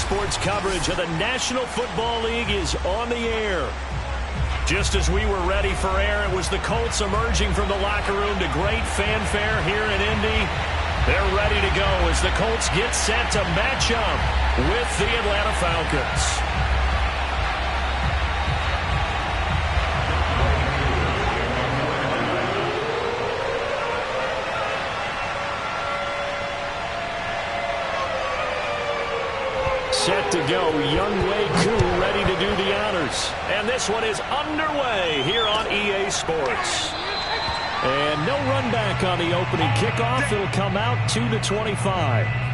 Sports coverage of the National Football League is on the air. Just as we were ready for air, it was the Colts emerging from the locker room to great fanfare here in Indy. They're ready to go as the Colts get set to match up with the Atlanta Falcons. Set to go, Wk10 ready to do the honors. And this one is underway here on EA Sports. And no run back on the opening kickoff. It'll come out 2-25.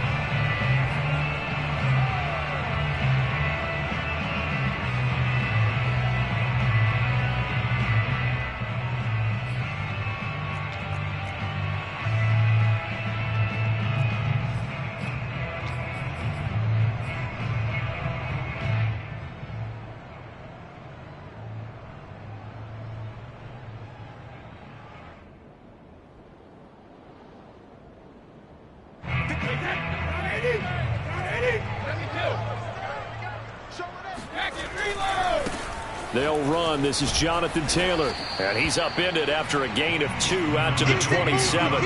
They'll run. This is Jonathan Taylor. And he's upended after a gain of 2 out to the 27.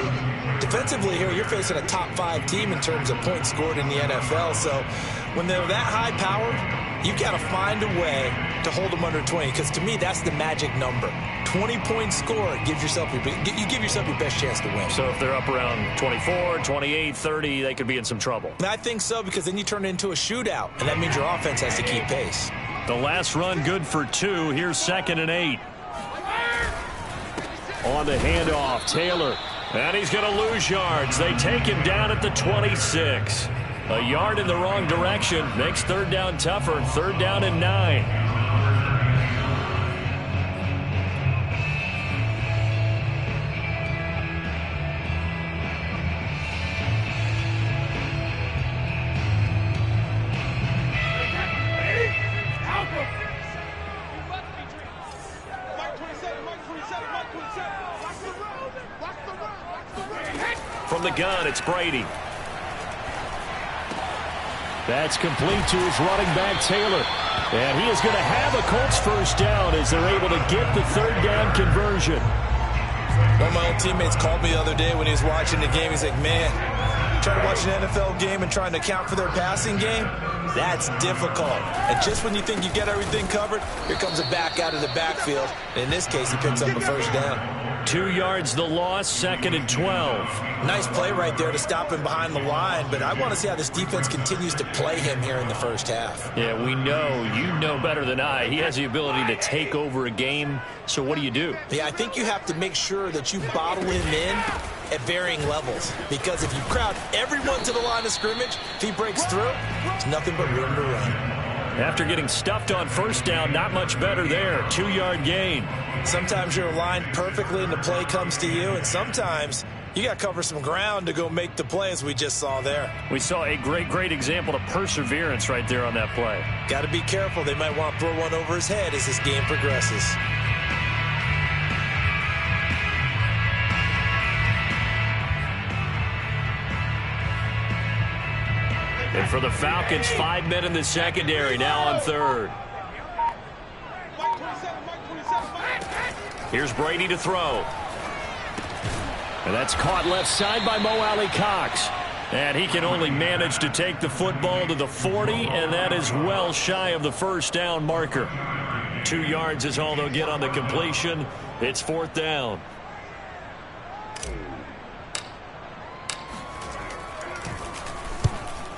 Defensively here, you're facing a top 5 team in terms of points scored in the NFL. So when they're that high powered, you've got to find a way to hold them under 20. Because to me, that's the magic number. 20 points scored gives yourself you give yourself your best chance to win. So if they're up around 24, 28, 30, they could be in some trouble. And I think so, because then you turn it into a shootout. And that means your offense has to keep pace. The last run good for 2. Here's 2nd and 8. On the handoff, Taylor. And he's going to lose yards. They take him down at the 26. A yard in the wrong direction. Makes third down tougher. 3rd down and 9. From the gun, it's Brady. That's complete to his running back, Taylor. And he is going to have a Colts first down as they're able to get the 3rd down conversion. One of my old teammates called me the other day when he was watching the game. He's like, man, trying to watch an NFL game and trying to account for their passing game, that's difficult. And just when you think you get everything covered, here comes a back out of the backfield. And in this case, he picks up a first down. 2 yards the loss, 2nd and 12. Nice play right there to stop him behind the line, but I want to see how this defense continues to play him here in the first half. Yeah, we know. You know better than I. He has the ability to take over a game, so what do you do? Yeah, I think you have to make sure that you bottle him in at varying levels, because if you crowd everyone to the line of scrimmage, if he breaks through, it's nothing but room to run. After getting stuffed on first down, not much better there. 2-yard gain. Sometimes you're aligned perfectly and the play comes to you, and sometimes you got to cover some ground to go make the play, as we just saw there. We saw a great example of perseverance right there on that play. Got to be careful. They might want to throw one over his head as this game progresses. And for the Falcons, 5 men in the secondary, now on 3rd. Here's Brady to throw. And that's caught left side by Mo Alley-Cox. And he can only manage to take the football to the 40, and that is well shy of the first down marker. 2 yards is all they'll get on the completion. It's 4th down.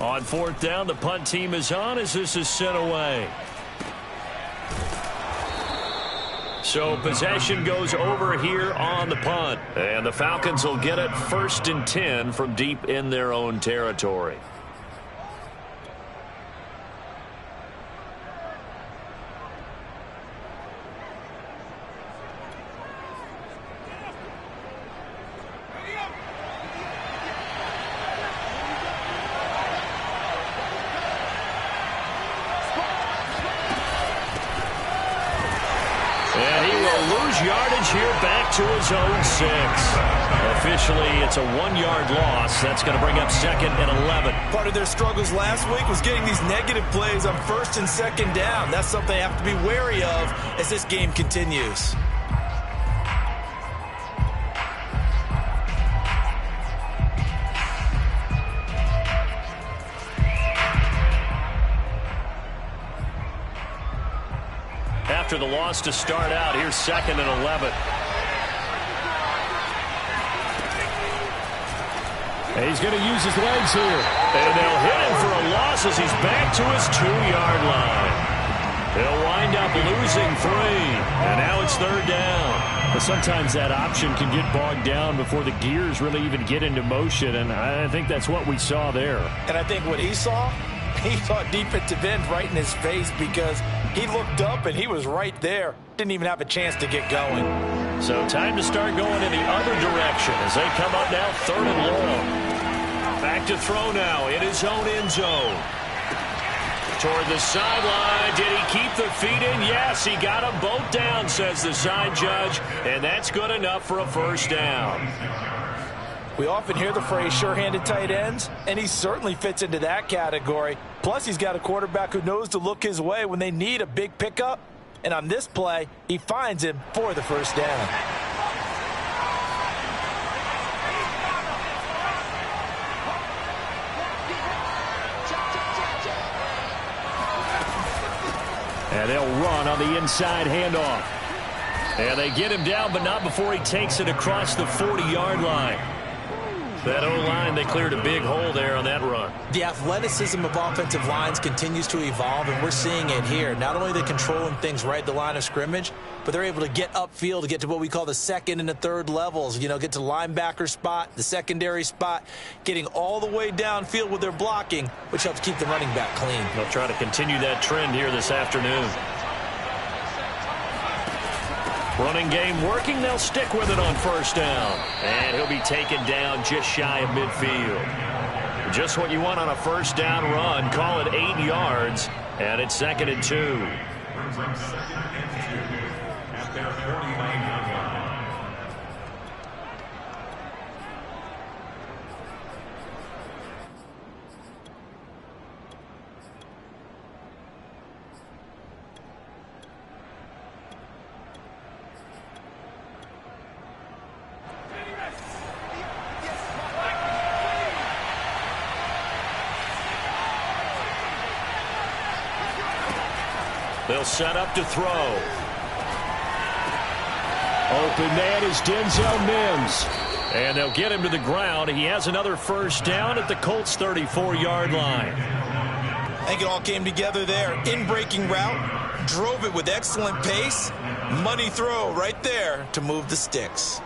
On 4th down, the punt team is on as this is sent away. So possession goes over here on the punt. And the Falcons will get it 1st and 10 from deep in their own territory. will lose yardage here back to his own 6. Officially, it's a 1-yard loss. That's going to bring up 2nd and 11. Part of their struggles last week was getting these negative plays on 1st and 2nd down. That's something they have to be wary of as this game continues. After the loss to start out, here's 2nd and 11. And he's going to use his legs here. And they'll hit him for a loss as he's back to his 2-yard line. They'll wind up losing 3. And now it's 3rd down. But sometimes that option can get bogged down before the gears really even get into motion. And I think that's what we saw there. And I think what he saw defensive end right in his face because he looked up and he was right there. Didn't even have a chance to get going. So time to start going in the other direction as they come up now 3rd and long. Back to throw now in his own end zone. Toward the sideline. Did he keep the feet in? Yes, he got them both down, says the side judge. And that's good enough for a 1st down. We often hear the phrase sure-handed tight ends, and he certainly fits into that category. Plus, he's got a quarterback who knows to look his way when they need a big pickup. And on this play, he finds him for the 1st down. And they'll run on the inside handoff. And they get him down, but not before he takes it across the 40-yard line. That O-line, they cleared a big hole there on that run. The athleticism of offensive lines continues to evolve, and we're seeing it here. Not only are they controlling things right at the line of scrimmage, but they're able to get upfield to get to what we call the 2nd and the 3rd levels. You know, get to linebacker spot, the secondary spot, getting all the way downfield with their blocking, which helps keep the running back clean. They'll try to continue that trend here this afternoon. Running game working. They'll stick with it on 1st down. And he'll be taken down just shy of midfield. Just what you want on a 1st down run. Call it 8 yards. And it's 2nd and 2. They'll set up to throw. Open man is Denzel Mims. And they'll get him to the ground. He has another 1st down at the Colts' 34-yard line. I think it all came together there. In-breaking route, drove it with excellent pace. Money throw right there to move the sticks.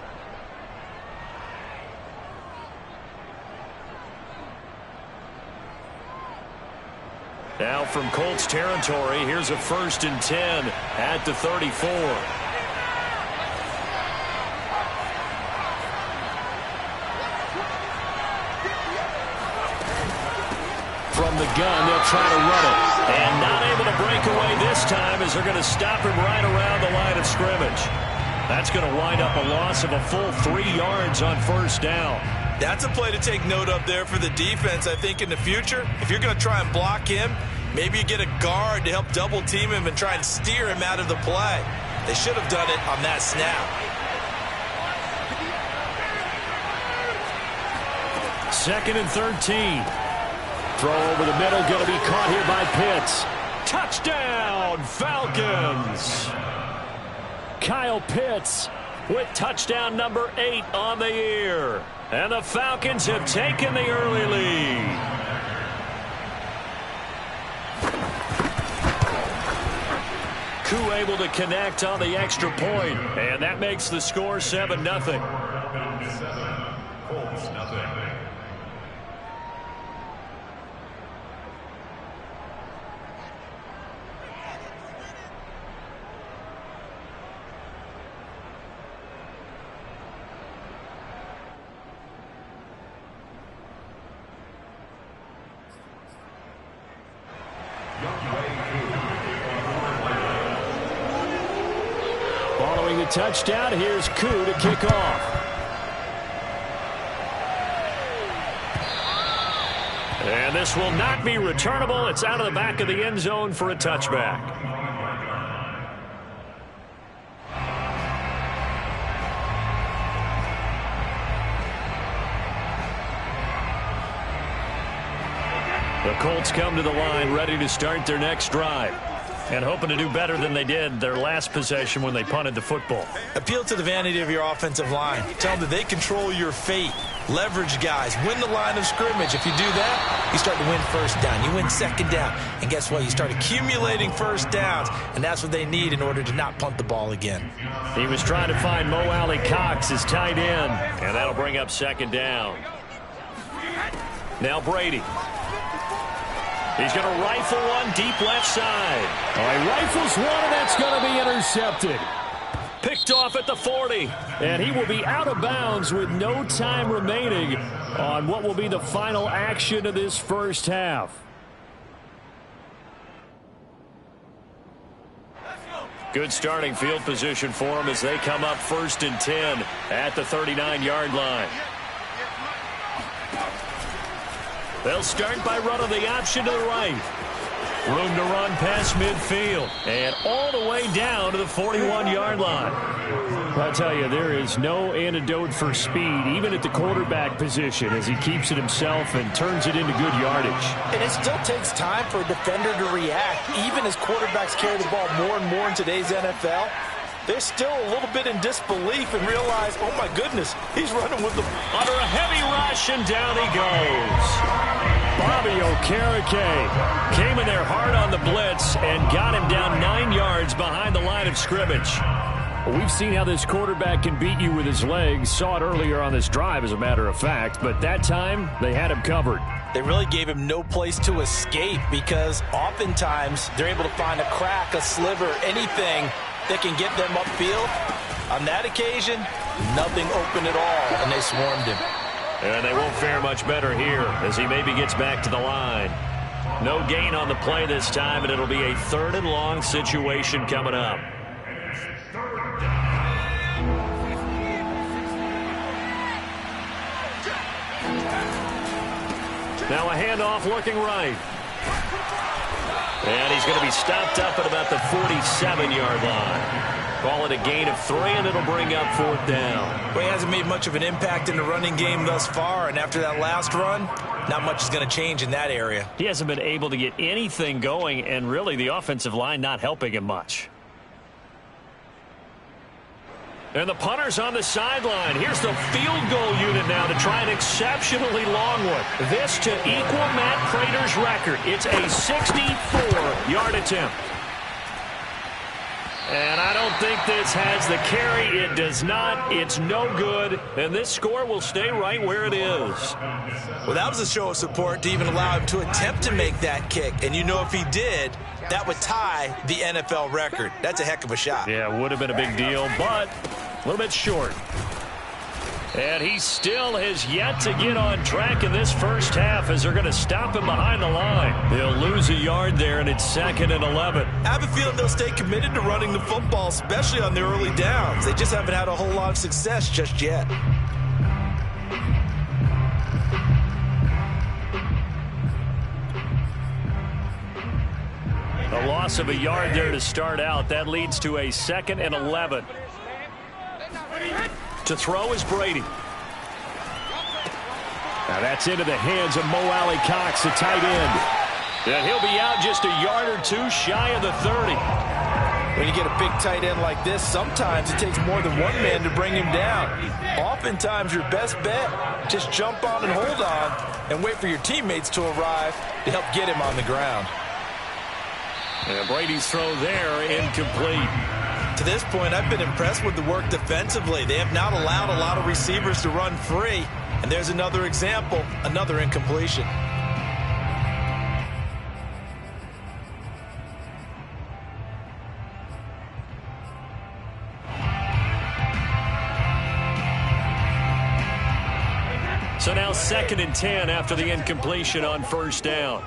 Now from Colts territory, here's a 1st and 10 at the 34. From the gun, they'll try to run it. And not able to break away this time as they're going to stop him right around the line of scrimmage. That's going to wind up a loss of a full 3 yards on 1st down. That's a play to take note of there for the defense. I think in the future, if you're going to try and block him, maybe you get a guard to help double team him and try and steer him out of the play. They should have done it on that snap. 2nd and 13. Throw over the middle, going to be caught here by Pitts. Touchdown, Falcons. Kyle Pitts with touchdown number 8 on the year. And the Falcons have taken the early lead. Koo able to connect on the extra point, and that makes the score 7-0. Colts, nothing. Throwing the touchdown, here's Koo to kick off. And this will not be returnable. It's out of the back of the end zone for a touchback. The Colts come to the line ready to start their next drive. And hoping to do better than they did their last possession when they punted the football. Appeal to the vanity of your offensive line. Tell them that they control your fate. Leverage guys. Win the line of scrimmage. If you do that, you start to win first down. You win second down. And guess what? You start accumulating first downs. And that's what they need in order to not punt the ball again. He was trying to find Mo Alley Cox as tight end. And that'll bring up second down. Now Brady. He's going to rifle one deep left side. All right, rifles one, and that's going to be intercepted. Picked off at the 40. And he will be out of bounds with no time remaining on what will be the final action of this first half. Good starting field position for them as they come up 1st and 10 at the 39-yard line. They'll start by running the option to the right. Room to run past midfield. And all the way down to the 41-yard line. I'll tell you, there is no antidote for speed, even at the quarterback position, as he keeps it himself and turns it into good yardage. And it still takes time for a defender to react, even as quarterbacks carry the ball more and more in today's NFL. They're still a little bit in disbelief and realize, oh my goodness, he's running with the... Under a heavy rush, and down he goes. Bobby Okereke Came in there hard on the blitz and got him down 9 yards behind the line of scrimmage. Well, we've seen how this quarterback can beat you with his legs. Saw it earlier on this drive, as a matter of fact. But that time, they had him covered. They really gave him no place to escape because oftentimes they're able to find a crack, a sliver, anything that can get them upfield. On that occasion, nothing open at all, and they swarmed him. And they won't fare much better here as he maybe gets back to the line. No gain on the play this time, and it'll be a 3rd and long situation coming up. Now a handoff looking right. And he's going to be stopped up at about the 47-yard line. Call it a gain of 3, and it'll bring up 4th down. Well, he hasn't made much of an impact in the running game thus far, and after that last run, not much is going to change in that area. He hasn't been able to get anything going, and really the offensive line not helping him much. And the punter's on the sideline. Here's the field goal unit now to try an exceptionally long one. This to equal Matt Prater's record. It's a 64-yard attempt. And I don't think this has the carry. It does not. It's no good. And this score will stay right where it is. Well, that was a show of support to even allow him to attempt to make that kick. And you know if he did, that would tie the NFL record. That's a heck of a shot. Yeah, it would have been a big deal, but a little bit short. And he still has yet to get on track in this first half as they're going to stop him behind the line. They'll lose a yard there, and it's 2nd and 11. I have a feeling they'll stay committed to running the football, especially on their early downs. They just haven't had a whole lot of success just yet. A loss of a yard there to start out. That leads to a 2nd and 11. To throw is Brady. Now that's into the hands of Mo Alley Cox, the tight end. And he'll be out just a yard or 2 shy of the 30. When you get a big tight end like this, sometimes it takes more than one man to bring him down. Oftentimes, your best bet, just jump on and hold on and wait for your teammates to arrive to help get him on the ground. And Brady's throw there, incomplete. To this point, I've been impressed with the work defensively. They have not allowed a lot of receivers to run free. And there's another example, another incompletion. So now 2nd and 10 after the incompletion on 1st down.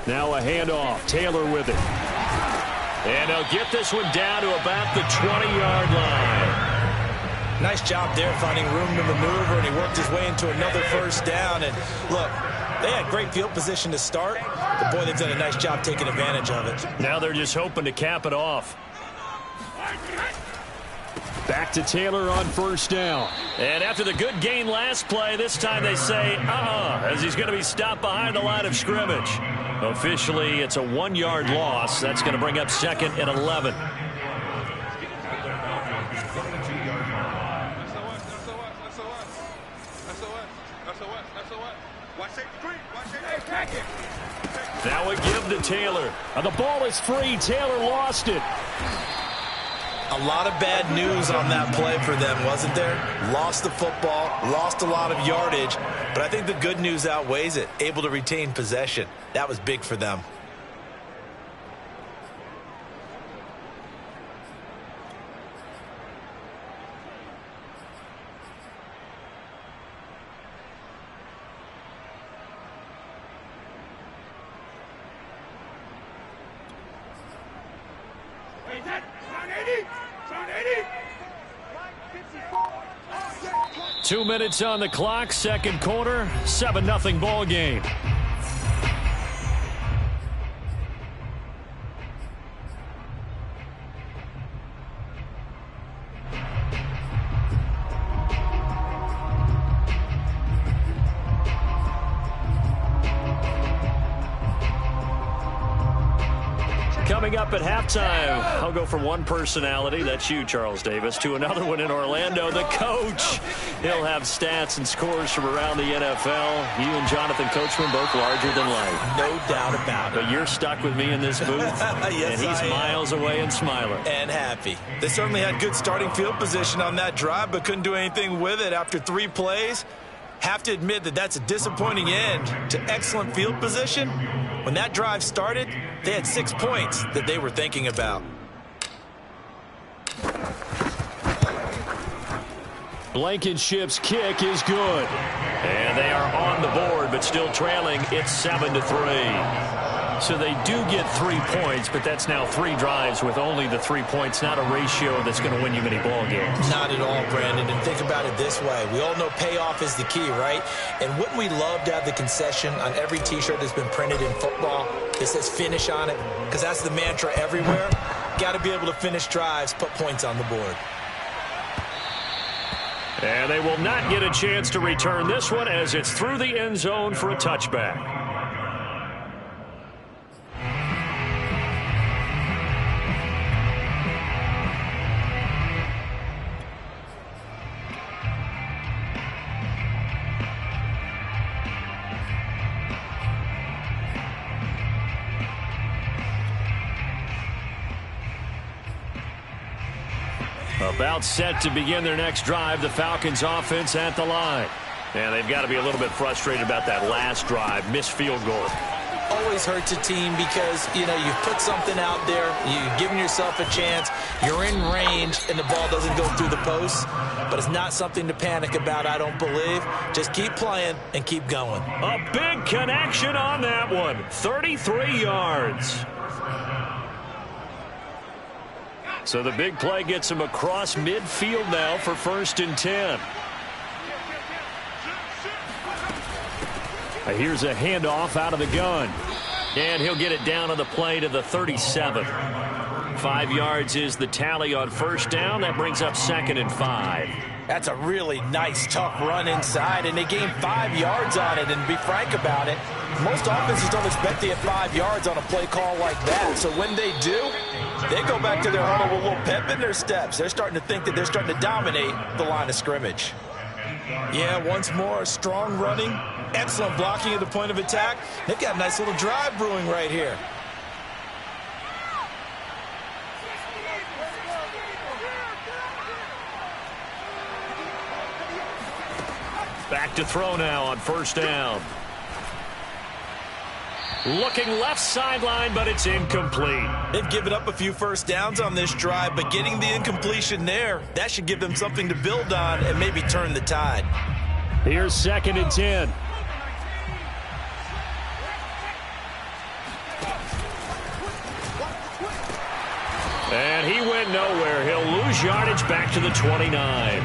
Now a handoff. Taylor with it. And he'll get this one down to about the 20-yard line. Nice job there finding room to maneuver, and he worked his way into another first down. And look, they had great field position to start, but boy, they've done a nice job taking advantage of it. Now they're just hoping to cap it off. Back to Taylor on first down. And after the good gain last play, this time they say, as he's going to be stopped behind the line of scrimmage. Officially, it's a 1-yard loss. That's going to bring up 2nd and 11. Now a give to Taylor. The ball is free. Taylor lost it. A lot of bad news on that play for them, wasn't there? Lost the football, lost a lot of yardage, but I think the good news outweighs it. Able to retain possession. That was big for them. Two minutes on the clock, second quarter, 7-0 ball game. Coming up at halftime, I'll go from one personality, that's you, Charles Davis, to another one in Orlando, the coach. He'll have stats and scores from around the NFL. You and Jonathan Coachman both larger than life. No doubt about it. But you're stuck with me in this booth, yes, and he's miles away and smiling. And happy. They certainly had good starting field position on that drive, but couldn't do anything with it after 3 plays. Have to admit that that's a disappointing end to excellent field position. When that drive started, they had 6 points that they were thinking about. Blankenship's kick is good. And they are on the board, but still trailing. It's 7-3. So they do get 3 points, but that's now 3 drives with only the 3 points, not a ratio that's going to win you many ball games. Not at all, Brandon. And think about it this way. We all know payoff is the key, right? And wouldn't we love to have the concession on every T-shirt that's been printed in football that says finish on it? Because that's the mantra everywhere. Got to be able to finish drives, put points on the board. And they will not get a chance to return this one as it's through the end zone for a touchback. About set to begin their next drive, the Falcons offense at the line. And they've got to be a little bit frustrated about that last drive, missed field goal. Always hurts a team because, you know, you've put something out there, you've given yourself a chance, you're in range, and the ball doesn't go through the posts. But it's not something to panic about, I don't believe. Just keep playing and keep going. A big connection on that one, 33 yards. So the big play gets him across midfield now for 1st and 10. Here's a handoff out of the gun. And he'll get it down on the play to the 37. 5 yards is the tally on first down. That brings up 2nd and 5. That's a really nice, tough run inside, and they gained 5 yards on it. And to be frank about it, most offenses don't expect to get 5 yards on a play call like that. So when they do, they go back to their huddle with a little pep in their steps. They're starting to think that they're starting to dominate the line of scrimmage. Yeah, once more, strong running, excellent blocking at the point of attack. They've got a nice little drive brewing right here. Back to throw now on first down. Looking left sideline, but it's incomplete. They've given up a few first downs on this drive, but getting the incompletion there, that should give them something to build on and maybe turn the tide. Here's 2nd and 10. And he went nowhere. He'll lose yardage back to the 29.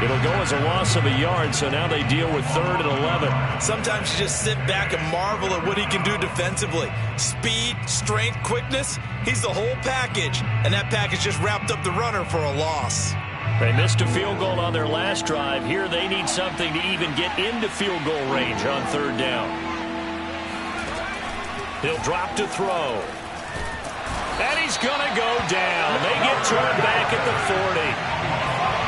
It'll go as a loss of a yard, so now they deal with 3rd and 11. Sometimes you just sit back and marvel at what he can do defensively. Speed, strength, quickness, he's the whole package. And that package just wrapped up the runner for a loss. They missed a field goal on their last drive. Here they need something to even get into field goal range on 3rd down. He'll drop to throw. And he's going to go down. They get turned back at the 40.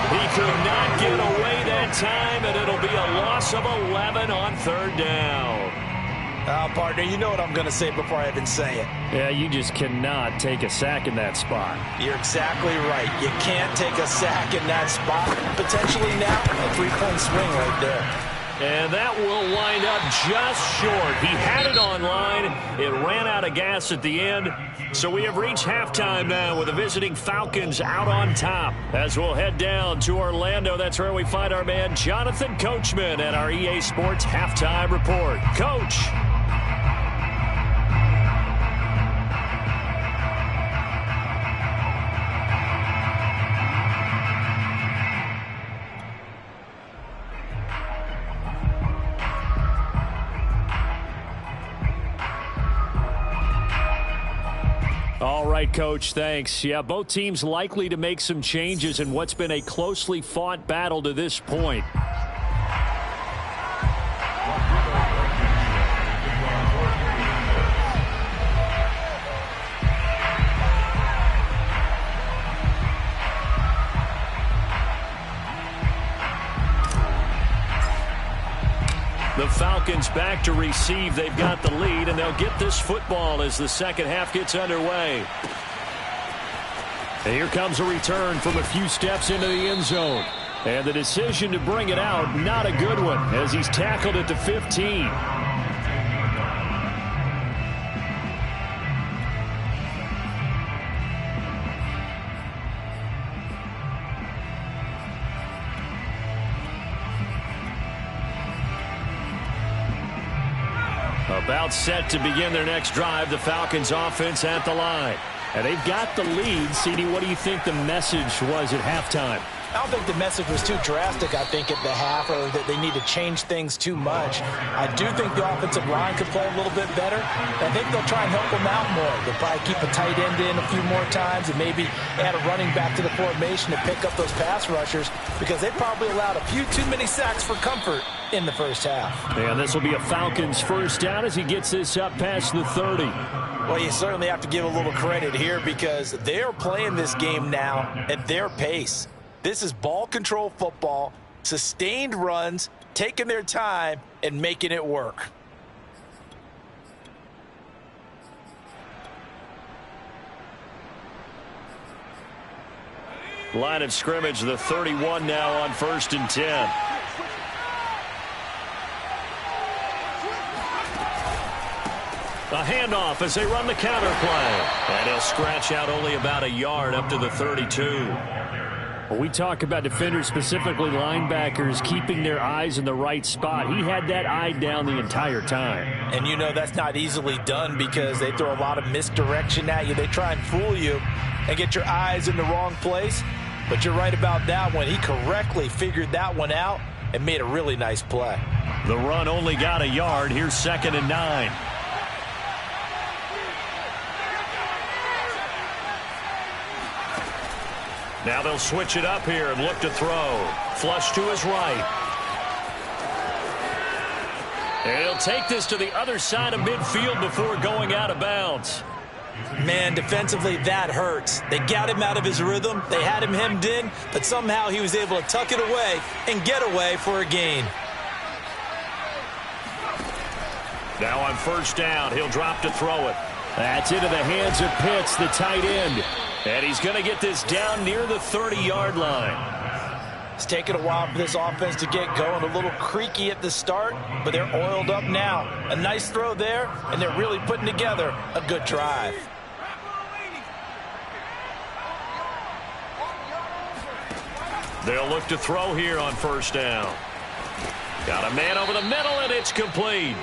He could not get away that time, and it'll be a loss of 11 on 3rd down. Partner, you know what I'm going to say before I even say it. Yeah, you just cannot take a sack in that spot. You're exactly right. You can't take a sack in that spot. Potentially now a 3-point swing right there. And that will wind up just short. He had it on line. It ran out of gas at the end. So we have reached halftime now with the visiting Falcons out on top. As we'll head down to Orlando, that's where we find our man Jonathan Coachman at our EA Sports Halftime Report. Coach. All right, Coach, thanks. Yeah, both teams likely to make some changes in what's been a closely fought battle to this point. The Falcons back to receive. They've got the lead, and they'll get this football as the second half gets underway. And here comes a return from a few steps into the end zone. And the decision to bring it out, not a good one, as he's tackled at the 15. About set to begin their next drive, the Falcons offense at the line. And they've got the lead. CD, what do you think the message was at halftime? I don't think the message was too drastic, I think, at the half, or that they need to change things too much. I do think the offensive line could play a little bit better. I think they'll try and help them out more. They'll probably keep a tight end in a few more times and maybe add a running back to the formation to pick up those pass rushers, because they probably allowed a few too many sacks for comfort in the first half. And this will be a Falcons first down as he gets this up past the 30. Well, you certainly have to give a little credit here, because they're playing this game now at their pace. This is ball control football, sustained runs, taking their time and making it work. Line of scrimmage, the 31 now on 1st and 10. A handoff as they run the counter play. And he'll scratch out only about a yard up to the 32. Well, we talk about defenders, specifically linebackers, keeping their eyes in the right spot. He had that eye down the entire time. And you know that's not easily done, because they throw a lot of misdirection at you. They try and fool you and get your eyes in the wrong place. But you're right about that one. He correctly figured that one out and made a really nice play. The run only got a yard. Here's 2nd and 9. Now they'll switch it up here and look to throw. Flush to his right. And he'll take this to the other side of midfield before going out of bounds. Man, defensively, that hurts. They got him out of his rhythm. They had him hemmed in, but somehow he was able to tuck it away and get away for a gain. Now on 1st down, he'll drop to throw it. That's into the hands of Pitts, the tight end. And he's going to get this down near the 30-yard line. It's taken a while for this offense to get going. A little creaky at the start, but they're oiled up now. A nice throw there, and they're really putting together a good drive. They'll look to throw here on 1st down. Got a man over the middle, and it's complete.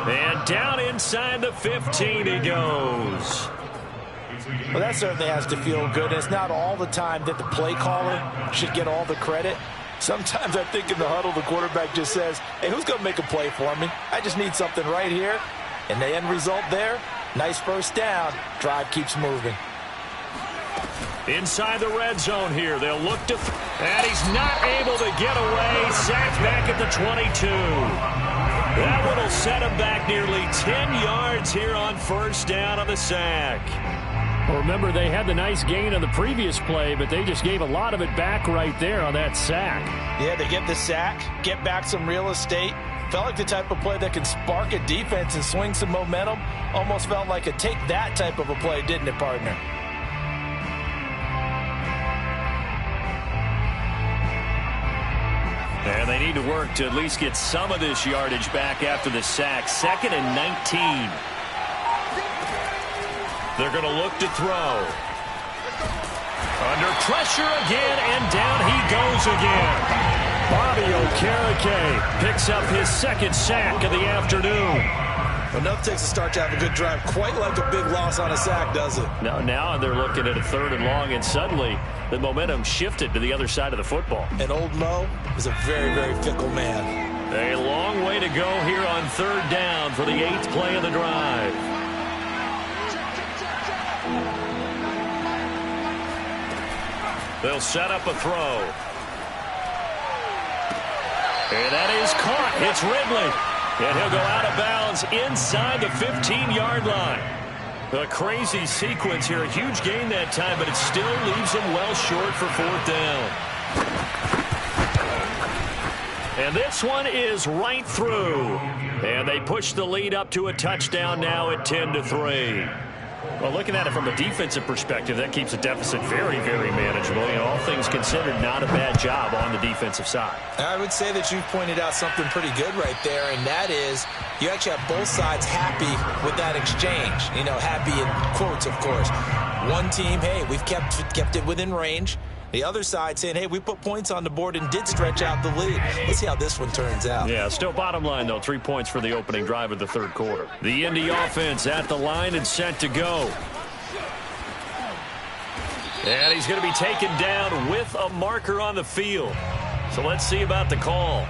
And down inside the 15 he goes. Well, that certainly has to feel good. It's not all the time that the play caller should get all the credit. Sometimes I think in the huddle, the quarterback just says, hey, who's going to make a play for me? I just need something right here. And the end result there, nice first down. Drive keeps moving. Inside the red zone here. They'll look to... And he's not able to get away. Sacked back at the 22. That one will set him back nearly 10 yards here on first down on the sack. Well, remember, they had the nice gain on the previous play, but they just gave a lot of it back right there on that sack. Yeah, they get the sack, get back some real estate. Felt like the type of play that can spark a defense and swing some momentum. Almost felt like a take that type of a play, didn't it, partner? And they need to work to at least get some of this yardage back after the sack. 2nd and 19. They're going to look to throw. Under pressure again, and down he goes again. Bobby Wk10 picks up his 2nd sack of the afternoon. Enough takes a start to have a good drive. Quite like a big loss on a sack, does it? Now they're looking at a 3rd and long, and suddenly the momentum shifted to the other side of the football. And old Mo is a very, very fickle man. A long way to go here on 3rd down for the 8th play of the drive. They'll set up a throw. And that is caught. It's Ridley. And he'll go out of bounds inside the 15-yard line. A crazy sequence here. A huge gain that time, but it still leaves him well short for 4th down. And this one is right through. And they push the lead up to a touchdown now at 10-3. Well, looking at it from a defensive perspective, that keeps the deficit very, very manageable. You know, all things considered, not a bad job on the defensive side. I would say that you've pointed out something pretty good right there, and that is you actually have both sides happy with that exchange. You know, happy in quotes, of course. One team, hey, we've kept it within range. The other side saying, hey, we put points on the board and did stretch out the lead. Let's see how this one turns out. Yeah, still bottom line, though, 3 points for the opening drive of the 3rd quarter. The Indy offense at the line and set to go. And he's going to be taken down with a marker on the field. So let's see about the call.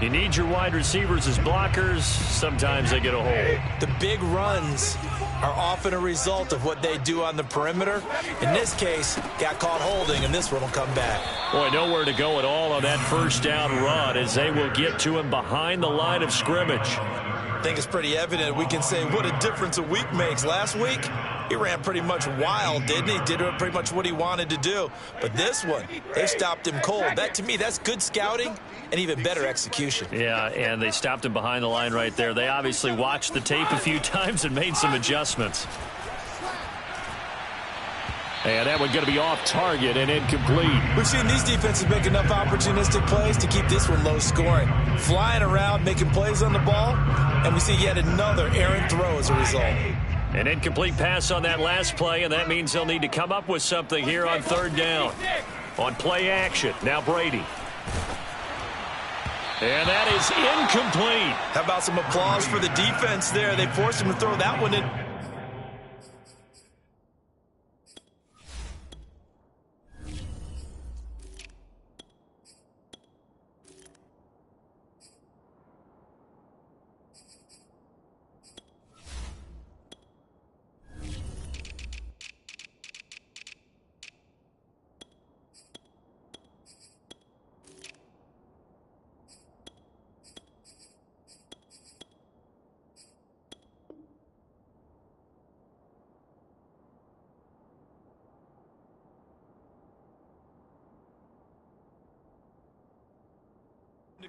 You need your wide receivers as blockers. Sometimes they get a hold. The big runs are often a result of what they do on the perimeter. In this case, got caught holding, and this one will come back. Boy, nowhere to go at all on that first down run as they will get to him behind the line of scrimmage. I think it's pretty evident. We can say what a difference a week makes. Last week, he ran pretty much wild, didn't he? Did pretty much what he wanted to do. But this one, they stopped him cold. That, to me, that's good scouting and even better execution. Yeah, and they stopped him behind the line right there. They obviously watched the tape a few times and made some adjustments. And that one going to be off target and incomplete. We've seen these defenses make enough opportunistic plays to keep this one low scoring. Flying around, making plays on the ball, and we see yet another errant throw as a result. An incomplete pass on that last play, and that means they'll need to come up with something here on 3rd down. On play action, now Brady. And that is incomplete. How about some applause for the defense there? They forced him to throw that one in.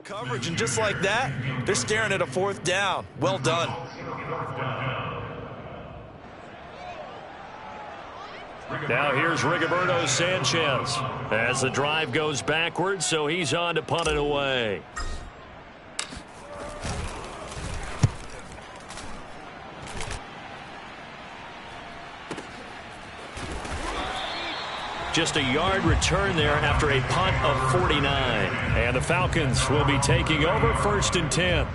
Coverage, and just like that, they're staring at a 4th down. Well done. Now here's Rigoberto Sanchez as the drive goes backwards, so he's on to punt it away. Just a yard return there after a punt of 49. And the Falcons will be taking over 1st and 10.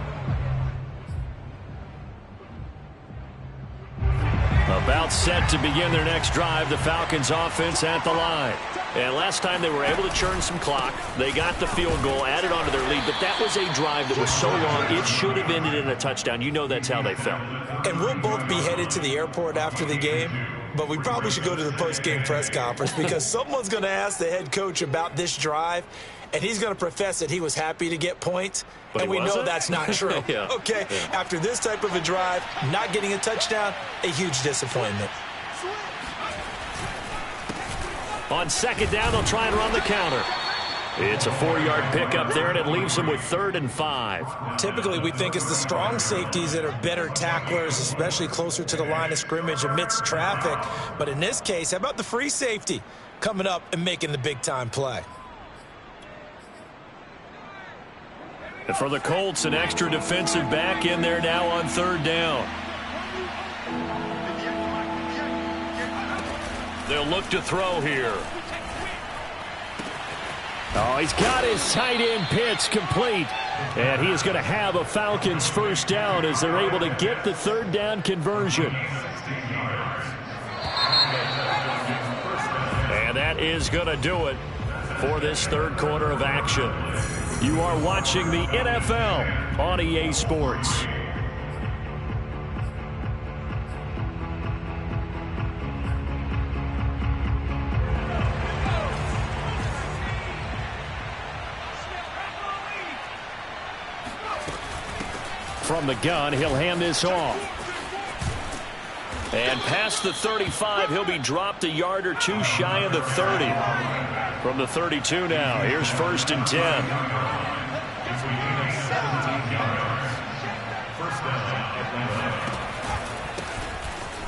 About set to begin their next drive, the Falcons offense at the line. And last time they were able to churn some clock. They got the field goal, added on to their lead, but that was a drive that was so long it should have ended in a touchdown. You know that's how they felt. And we'll both be headed to the airport after the game, but we probably should go to the post-game press conference because someone's going to ask the head coach about this drive, and he's going to profess that he was happy to get points, but and we know that's not true. Yeah. Okay, yeah. After this type of a drive, not getting a touchdown, a huge disappointment. On second down, they'll try and run the counter. It's a 4-yard pickup there, and it leaves them with 3rd and 5. Typically, we think it's the strong safeties that are better tacklers, especially closer to the line of scrimmage amidst traffic. But in this case, how about the free safety coming up and making the big-time play? And for the Colts, an extra defensive back in there now on 3rd down. They'll look to throw here. Oh, he's got his tight end pitch complete. And he is going to have a Falcons first down as they're able to get the 3rd down conversion. And that is going to do it for this 3rd quarter of action. You are watching the NFL on EA Sports. From the gun, he'll hand this off. And past the 35, he'll be dropped a yard or two shy of the 30. From the 32 now, here's 1st and 10.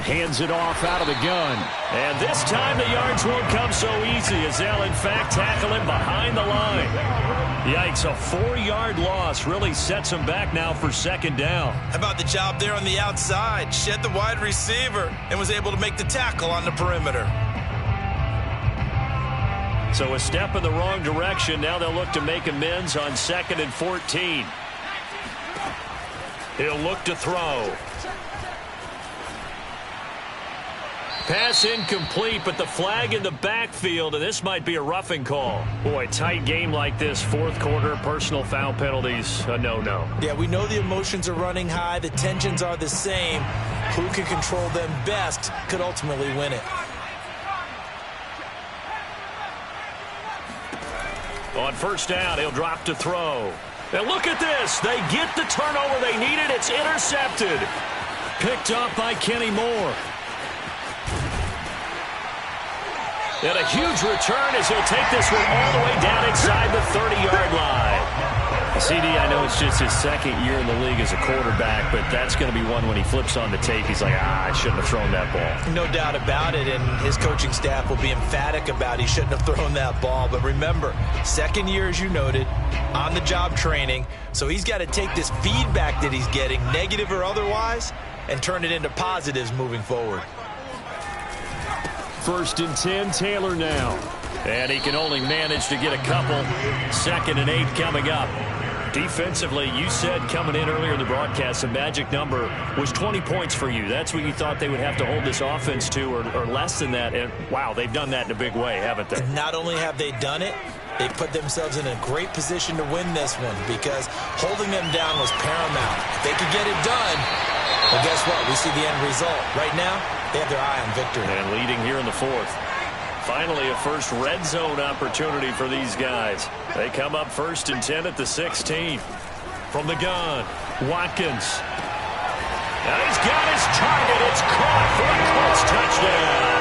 Hands it off out of the gun. And this time the yards won't come so easy as they'll in fact tackle him behind the line. Yikes, a 4-yard loss really sets him back now for 2nd down. How about the job there on the outside? Shed the wide receiver and was able to make the tackle on the perimeter. So a step in the wrong direction. Now they'll look to make amends on 2nd and 14. He'll look to throw. Pass incomplete, but the flag in the backfield, and this might be a roughing call. Boy, tight game like this, 4th quarter, personal foul penalties, a no-no. Yeah, we know the emotions are running high. The tensions are the same. Who can control them best could ultimately win it. On 1st down, he'll drop to throw. And look at this. They get the turnover they needed. It's intercepted. Picked up by Kenny Moore. And a huge return as he'll take this one all the way down inside the 30-yard line. CD, I know it's just his 2nd year in the league as a quarterback, but that's going to be one when he flips on the tape. He's like, I shouldn't have thrown that ball. No doubt about it, and his coaching staff will be emphatic about he shouldn't have thrown that ball. But remember, 2nd year, as you noted, on-the-job training, so he's got to take this feedback that he's getting, negative or otherwise, and turn it into positives moving forward. 1st and 10, Taylor now. And he can only manage to get a couple. 2nd and 8 coming up. Defensively, you said coming in earlier in the broadcast, the magic number was 20 points for you. That's what you thought they would have to hold this offense to, or less than that. And, wow, they've done that in a big way, haven't they? Not only have they done it, they put themselves in a great position to win this one because holding them down was paramount. If they could get it done, well, guess what? We see the end result. Right now, they have their eye on victory. And leading here in the 4th. Finally, a first red zone opportunity for these guys. They come up 1st and 10 at the 16. From the gun, Watkins. Now he's got his target. It's caught for a Colts touchdown.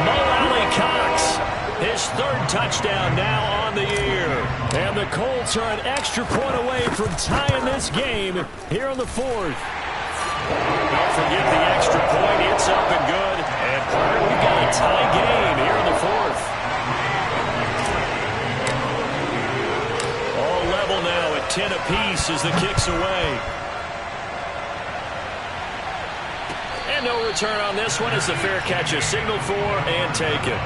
Mo Alley-Cox, his 3rd touchdown now on the year. And the Colts are an extra point away from tying this game here in the 4th. Don't forget the extra point. It's up and good. And Parker, we've got a tie game here in the 4th. All level now at 10 apiece as the kick's away. And no return on this one as the fair catch is signaled for and taken.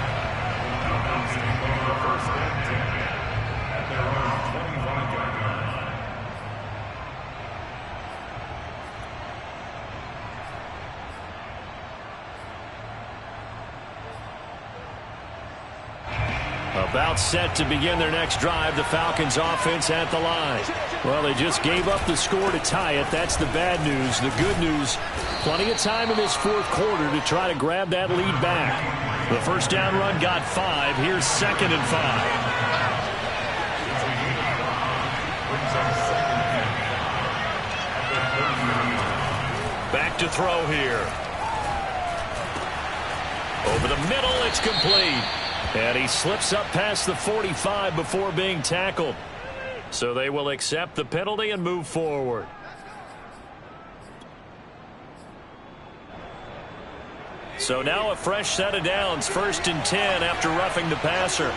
About set to begin their next drive, the Falcons offense at the line. Well, they just gave up the score to tie it. That's the bad news. The good news, plenty of time in this fourth quarter to try to grab that lead back. The first down run got 5. Here's 2nd and 5. Back to throw here. Over the middle, it's complete. And he slips up past the 45 before being tackled. So they will accept the penalty and move forward. So now a fresh set of downs, 1st and 10 after roughing the passer.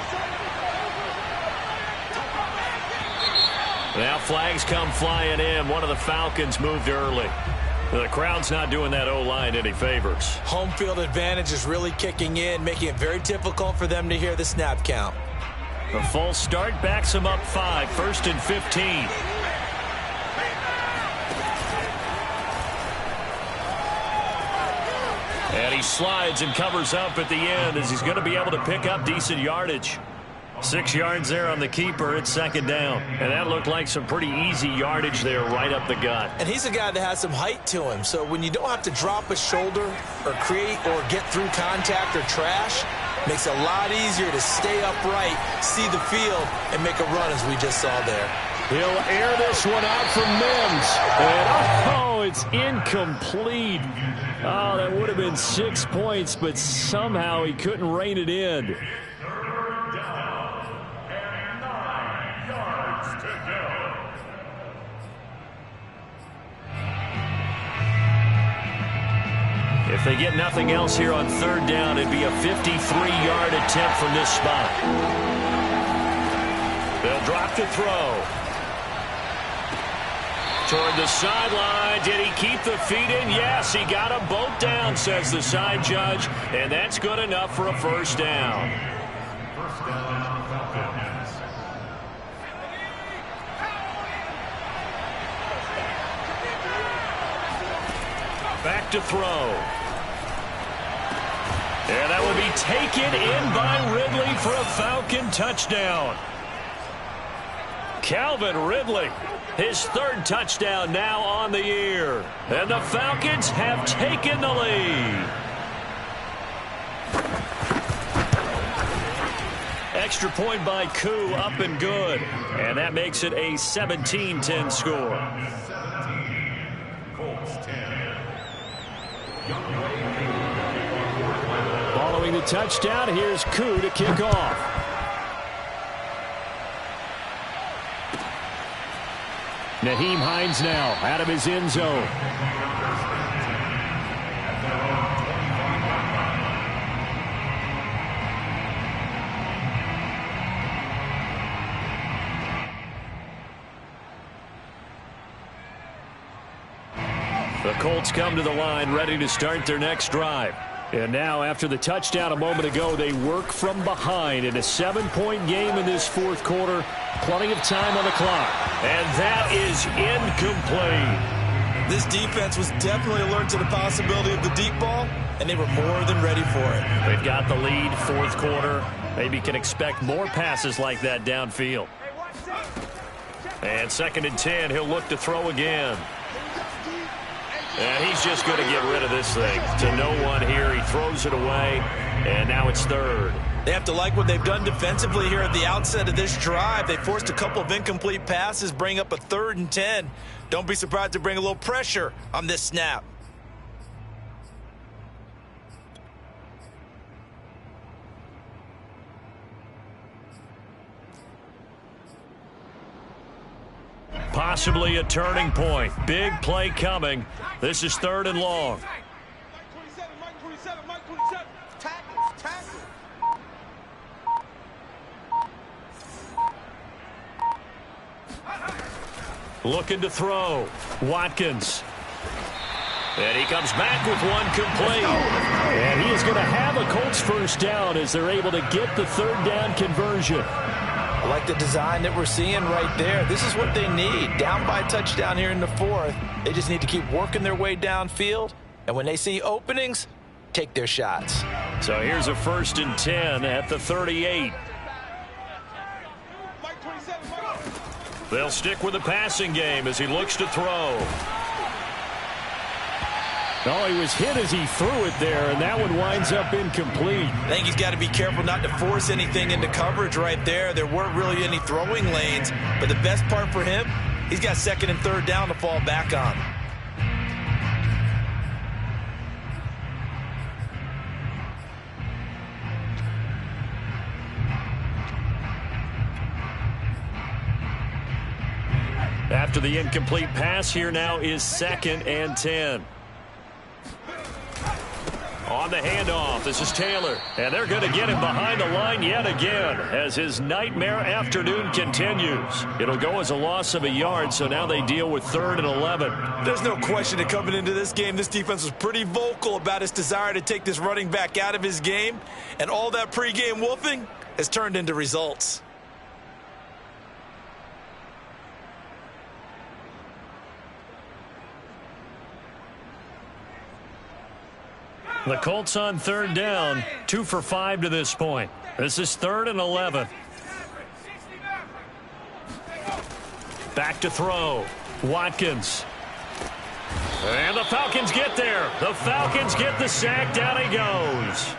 Now flags come flying in. One of the Falcons moved early. The crowd's not doing that O-line any favors. Home field advantage is really kicking in, making it very difficult for them to hear the snap count. A false start backs him up 5, 1st and 15. And he slides and covers up at the end as he's going to be able to pick up decent yardage. 6 yards there on the keeper. It's 2nd down. And that looked like some pretty easy yardage there right up the gut. And he's a guy that has some height to him. So when you don't have to drop a shoulder or create or get through contact or trash, makes it a lot easier to stay upright, see the field, and make a run as we just saw there. He'll air this one out from Mims. And it's incomplete. Oh, that would have been 6 points, but somehow he couldn't rein it in. If they get nothing else here on 3rd down, it'd be a 53-yard attempt from this spot. They'll drop to throw. Toward the sideline. Did he keep the feet in? Yes, he got them both down, says the side judge. And that's good enough for a 1st down. Back to throw. And that will be taken in by Ridley for a Falcon touchdown. Calvin Ridley, his 3rd touchdown now on the year. And the Falcons have taken the lead. Extra point by Koo, up and good. And that makes it a 17-10 score. Following the touchdown, here's Koo to kick off. Nyheim Hines now out of his end zone. The Colts come to the line ready to start their next drive. And now, after the touchdown a moment ago, they work from behind in a 7-point game in this fourth quarter. Plenty of time on the clock. And that is incomplete. This defense was definitely alert to the possibility of the deep ball, and they were more than ready for it. They've got the lead, fourth quarter. Maybe can expect more passes like that downfield. And 2nd and 10, he'll look to throw again. And he's just going to get rid of this thing. To no one here. He throws it away. And now it's 3rd. They have to like what they've done defensively here at the outset of this drive. They forced a couple of incomplete passes, bring up a 3rd and 10. Don't be surprised to bring a little pressure on this snap. Possibly a turning point. Big play coming. This is 3rd and long. Looking to throw. Watkins. And he comes back with one complete. And he is going to have a Colts 1st down as they're able to get the 3rd down conversion. I like the design that we're seeing right there. This is what they need. Down by a touchdown here in the 4th. They just need to keep working their way downfield. And when they see openings, take their shots. So here's a 1st and 10 at the 38. They'll stick with the passing game as he looks to throw. Oh, he was hit as he threw it there, and that one winds up incomplete. I think he's got to be careful not to force anything into coverage right there. There weren't really any throwing lanes, but the best part for him, he's got second and third down to fall back on. After the incomplete pass, here now is 2nd and 10. On the handoff, this is Taylor. And they're going to get him behind the line yet again as his nightmare afternoon continues. It'll go as a loss of a yard, so now they deal with 3rd and 11. There's no question that coming into this game, this defense was pretty vocal about its desire to take this running back out of his game. And all that pregame wolfing has turned into results. The Colts on 3rd down, 2 for 5 to this point. This is 3rd and 11. Back to throw. Watkins. And the Falcons get there. The Falcons get the sack. Down he goes.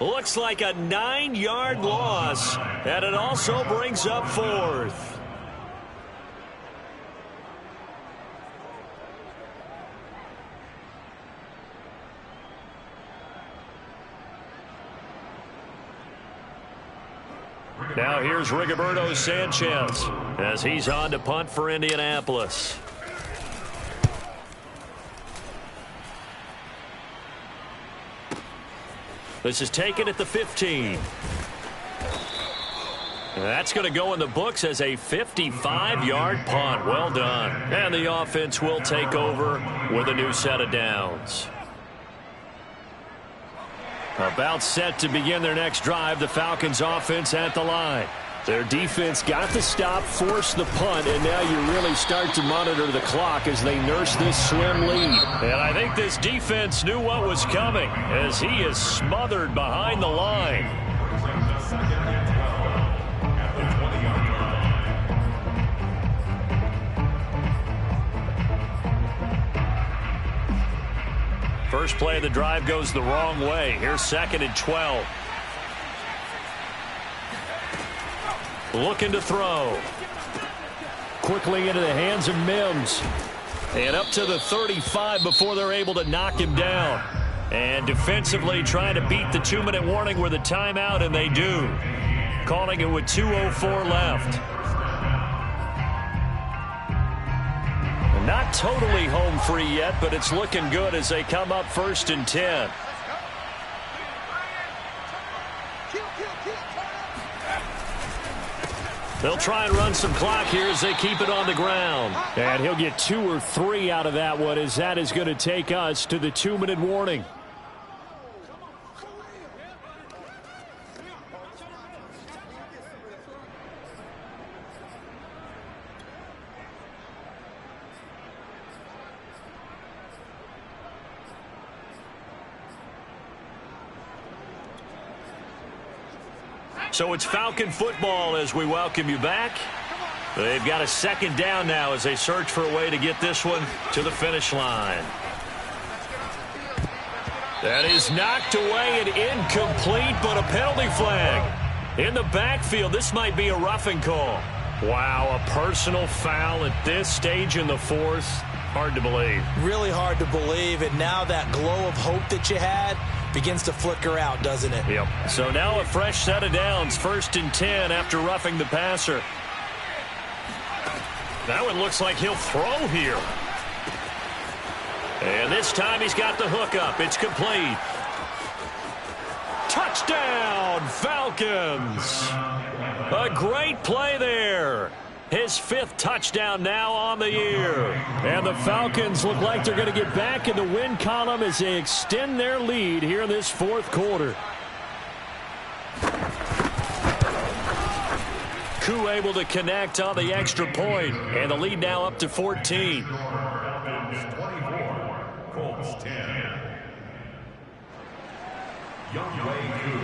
Looks like a 9-yard loss, and it also brings up 4th. Now here's Rigoberto Sanchez as he's on to punt for Indianapolis. This is taken at the 15. That's going to go in the books as a 55-yard punt. Well done. And the offense will take over with a new set of downs. About set to begin their next drive, the Falcons offense at the line. Their defense got the stop, forced the punt, and now you really start to monitor the clock as they nurse this slim lead. And I think this defense knew what was coming as he is smothered behind the line. First play of the drive goes the wrong way. Here's 2nd and 12. Looking to throw. Quickly into the hands of Mims. And up to the 35 before they're able to knock him down. And defensively trying to beat the 2-minute warning with a timeout, and they do. Calling it with 2:04 left. Not totally home free yet, but it's looking good as they come up 1st and 10. They'll try and run some clock here as they keep it on the ground. And he'll get 2 or 3 out of that one, as that is going to take us to the 2-minute warning. So it's Falcon football as we welcome you back. They've got a 2nd down now as they search for a way to get this one to the finish line. That is knocked away and incomplete, but a penalty flag. In the backfield, this might be a roughing call. Wow, a personal foul at this stage in the 4th. Hard to believe. Really hard to believe, and now that glow of hope that you had begins to flicker out, doesn't it? Yep. So now a fresh set of downs, 1st and 10 after roughing the passer. That one looks like he'll throw here. And this time he's got the hook up. It's complete. Touchdown, Falcons. A great play there. His 5th touchdown now on the year. And the Falcons look like they're going to get back in the win column as they extend their lead here in this 4th quarter. Koo able to connect on the extra point, and the lead now up to 14. Colts 10. Wk10.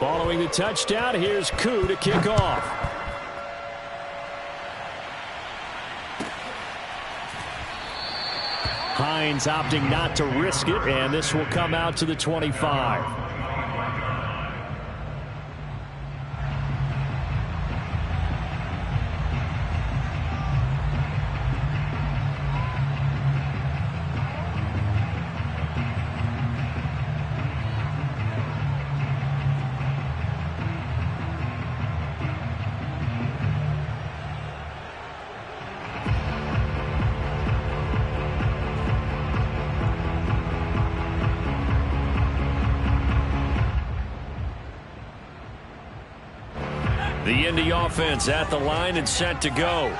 Following the touchdown, here's Koo to kick off. Hines opting not to risk it, and this will come out to the 25. The Indy offense at the line and set to go.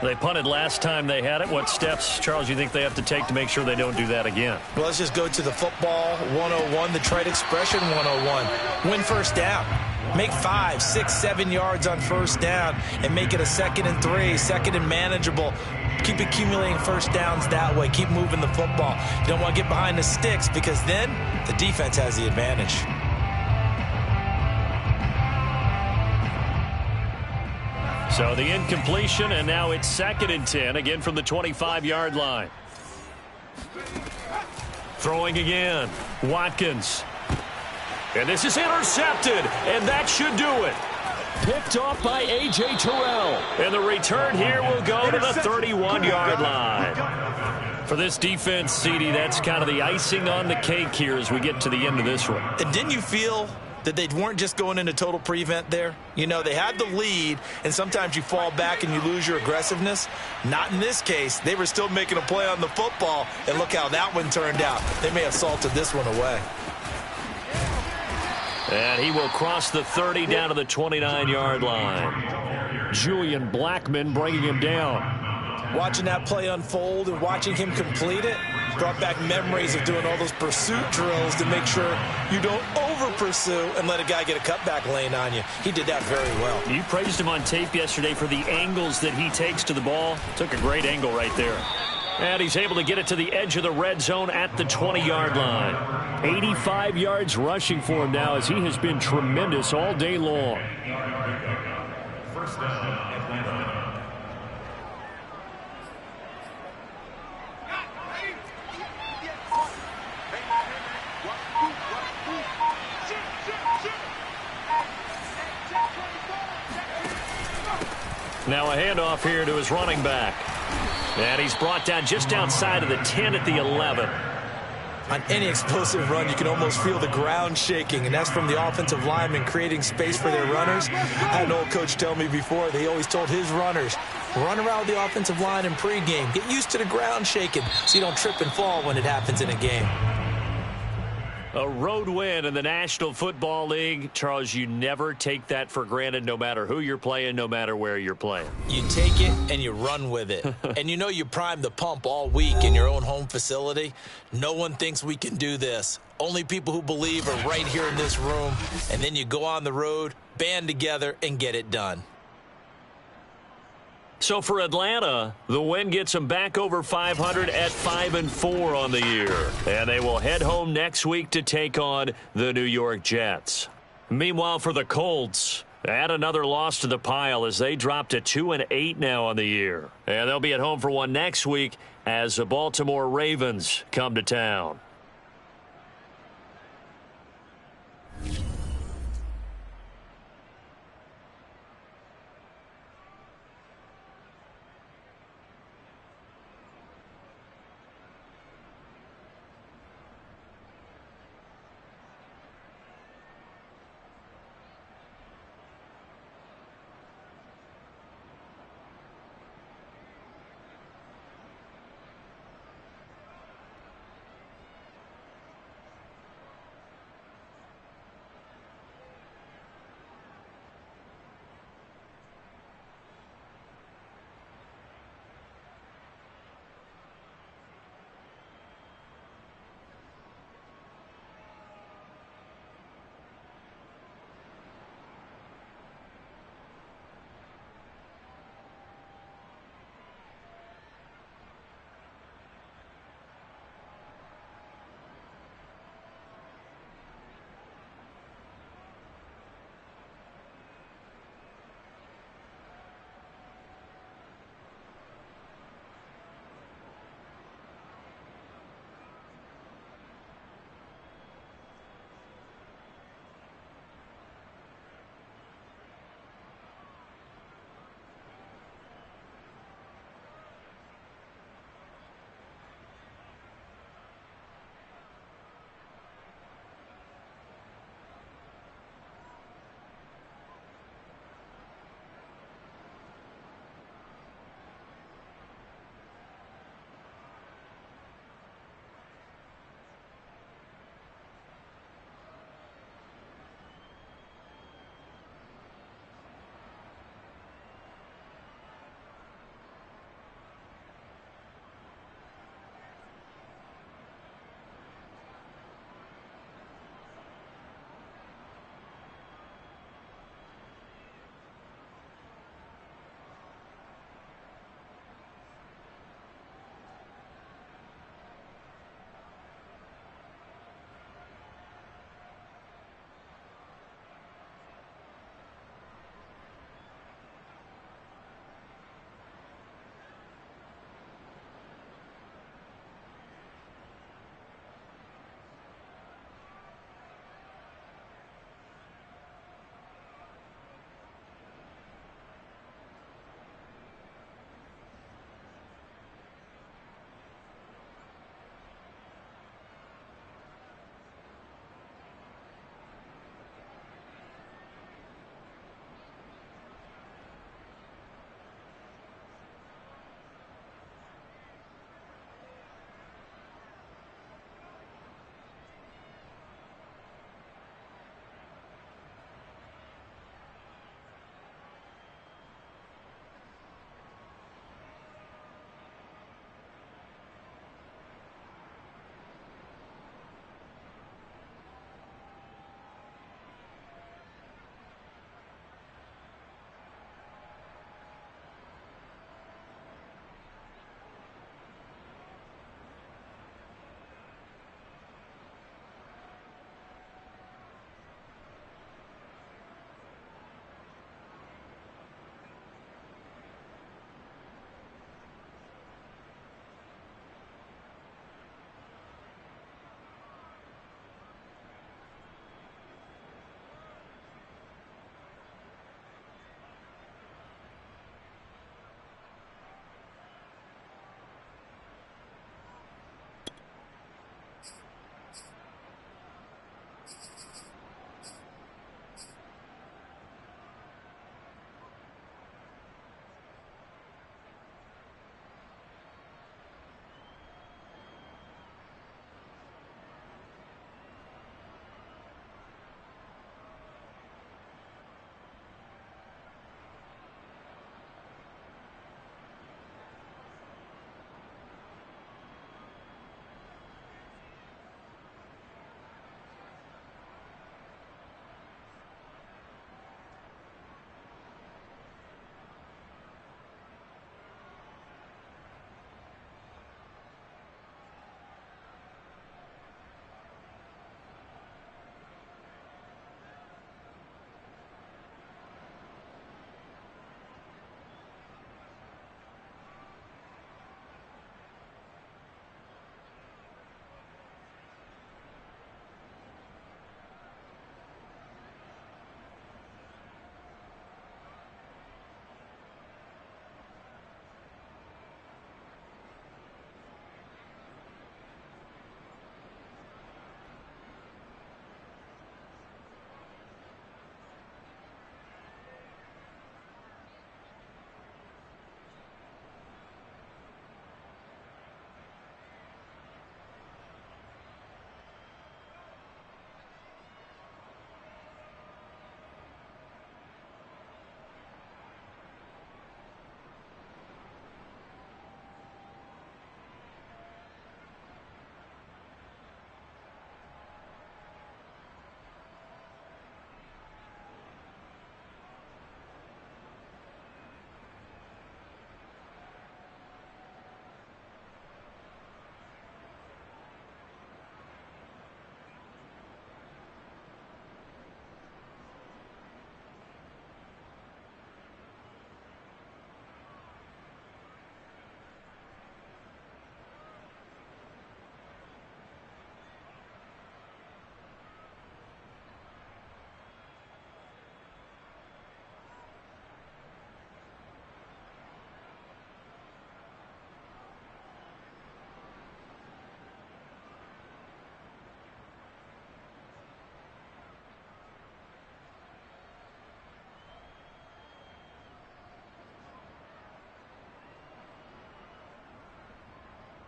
They punted last time they had it. What steps, Charles, you think they have to take to make sure they don't do that again? Well, let's just go to the football 101, the trade expression 101. Win first down. Make 5, 6, 7 yards on first down and make it a 2nd and 3, 2nd and manageable. Keep accumulating first downs that way. Keep moving the football. You don't want to get behind the sticks because then the defense has the advantage. So the incompletion, and now it's 2nd and 10, again from the 25-yard line. Throwing again, Watkins. And this is intercepted, and that should do it. Picked off by A.J. Terrell. And the return here will go to the 31-yard line. For this defense, CD, that's kind of the icing on the cake here as we get to the end of this one. And didn't you feel that they weren't just going into total prevent there? You know, they had the lead, and sometimes you fall back and you lose your aggressiveness. Not in this case. They were still making a play on the football, and look how that one turned out. They may have salted this one away. And he will cross the 30 down to the 29-yard line. Julian Blackmon bringing him down. Watching that play unfold and watching him complete it brought back memories of doing all those pursuit drills to make sure you don't over-pursue and let a guy get a cutback lane on you. He did that very well. You praised him on tape yesterday for the angles that he takes to the ball. Took a great angle right there. And he's able to get it to the edge of the red zone at the 20-yard line. 85 yards rushing for him now as he has been tremendous all day long. First down. Now a handoff here to his running back. And he's brought down just outside of the 10 at the 11. On any explosive run, you can almost feel the ground shaking, and that's from the offensive linemen creating space for their runners. I had an old coach tell me before, they always told his runners, run around the offensive line in pregame. Get used to the ground shaking so you don't trip and fall when it happens in a game. A road win in the National Football League. Charles, you never take that for granted no matter who you're playing, no matter where you're playing. You take it and you run with it. And you know you primed the pump all week in your own home facility. No one thinks we can do this. Only people who believe are right here in this room. And then you go on the road, band together, and get it done. So for Atlanta, the win gets them back over 500 at 5-4 on the year. And they will head home next week to take on the New York Jets. Meanwhile, for the Colts, add another loss to the pile as they drop to 2-8 now on the year. And they'll be at home for one next week as the Baltimore Ravens come to town.